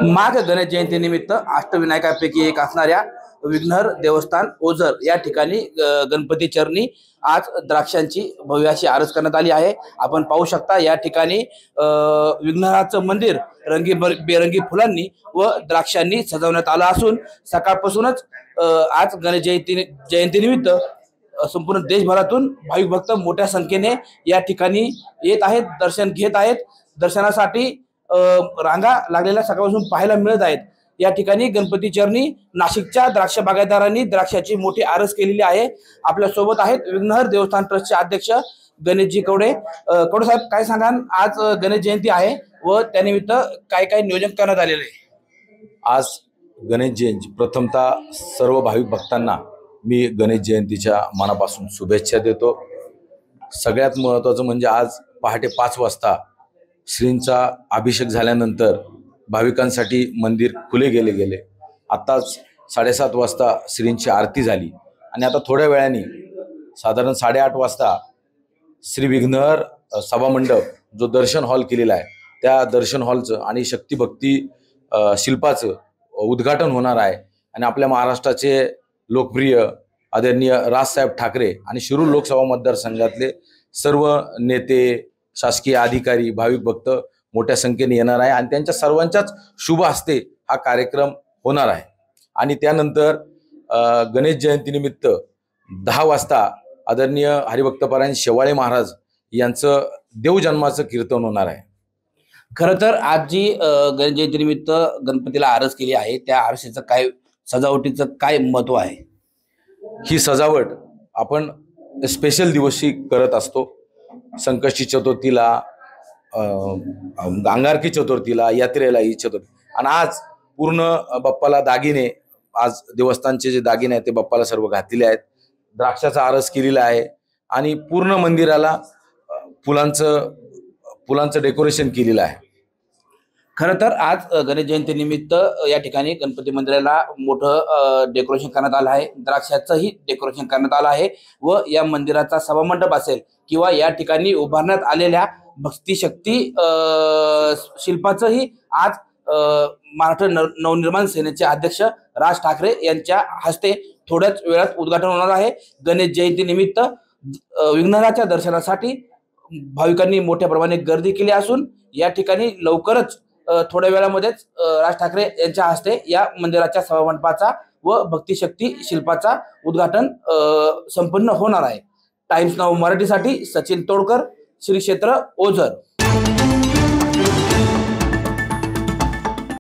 माघ गणेश जयंतीनिमित्त अष्टविनायकापैकी एक असणाऱ्या विघ्नहर देवस्थान ओझर या ठिकाणी गणपती चरणी आज द्राक्षांची भव्य अशी आरज करण्यात आली आहे। आपण पाहू शकता या ठिकाणी विघ्नहराचं मंदिर बेरंगी फुलांनी व द्राक्षांनी सजवण्यात आलं असून सकाळपासूनच आज गणेश जयंतीनिमित्त संपूर्ण देशभरातून भाविक भक्त मोठ्या संख्येने या ठिकाणी येत आहेत, दर्शन घेत आहेत। दर्शनासाठी रांगा लागलेल्या सकाळपासून पाहायला मिळत आहेत। या ठिकाणी गणपती चरणी नाशिकच्या द्राक्ष बागायतदारांनी द्राक्षाची मोठी आरज केलेली आहे। आपल्या सोबत आहेत विघ्नहर देवस्थान ट्रस्टचे अध्यक्ष गणेशजी कवडे। कवडे साहेब, काय सांगाल, आज गणेश जयंती आहे व त्यानिमित्त काय काय नियोजन करण्यात आलेले आहे? आज गणेश जयंती, प्रथमतः सर्व भाविक भक्तांना मी गणेश जयंतीच्या मनापासून शुभेच्छा देतो। सगळ्यात महत्त्वाचं म्हणजे आज पहाटे 5 वाजता श्रींचा अभिषेक झाल्यानंतर भाविकांसाठी मंदिर खुले गेले। आत्ताच 7:30 वाजता श्रींची आरती झाली आणि आता थोड्या वेळाने साधारण 8:30 वाजता श्री विघ्नहर सभामंडप जो दर्शन हॉल केलेला आहे त्या दर्शन हॉलचं आणि शक्तिभक्ती शिल्पाचं उद्घाटन होणार आहे। आणि आपल्या महाराष्ट्राचे लोकप्रिय आदरणीय राजसाहेब ठाकरे आणि शिरूर लोकसभा मतदारसंघातले सर्व नेते, शासकीय अधिकारी, भाविक भक्त मोठ्या संख्येने येणार आहे आणि त्यांच्या सर्वांच्याच शुभ हस्ते हा कार्यक्रम होणार आहे। आणि त्यानंतर गणेश जयंतीनिमित्त 10 वाजता आदरणीय हरिभक्तपरायण शेवाळे महाराज यांचं देवजन्माचं कीर्तन होणार आहे। खरं तर आज जी गणेश जयंतीनिमित्त गणपतीला आरज केली आहे त्या आरसेचं काय, सजावटीचं काय महत्व आहे? ही सजावट आपण स्पेशल दिवशी करत असतो। संकष्टी चतुर्थीला, अंगारकी चतुर्थीला, यात्रेला ही चतुर्थी, आणि आज पूर्ण बाप्पाला दागिने, आज देवस्थानचे जे दागिने आहेत ते बाप्पाला सर्व घातलेले आहेत। द्राक्षाचा आरस केलेला आहे आणि पूर्ण मंदिराला फुलांचं डेकोरेशन केलेलं आहे। खरं तर आज गणेश जयंतीनिमित्त या ठिकाणी गणपती मंदिराला मोठं डेकोरेशन करण्यात आलं आहे, द्राक्षाचंही डेकोरेशन करण्यात आलं आहे व या मंदिराचा सभामंडप असेल किंवा या ठिकाणी उभारण्यात आलेल्या भक्तिशक्ती शिल्पाचंही आज महाराष्ट्र नवनिर्माण सेनेचे अध्यक्ष राज ठाकरे यांच्या हस्ते थोड्याच वेळात उद्घाटन होणार आहे। गणेश जयंतीनिमित्त विघ्नहराच्या दर्शनासाठी भाविकांनी मोठ्या प्रमाणात गर्दी केली असून या ठिकाणी लवकरच थोड्या वेळामध्येच राज ठाकरे यांच्या हस्ते या मंदिराच्या सभामंडपाचा व भक्तिशक्ती शिल्पाचा उद्घाटन संपन्न होणार आहे। टाइम्स नाऊ मराठीसाठी सचिन तोडकर, श्री क्षेत्र ओझर।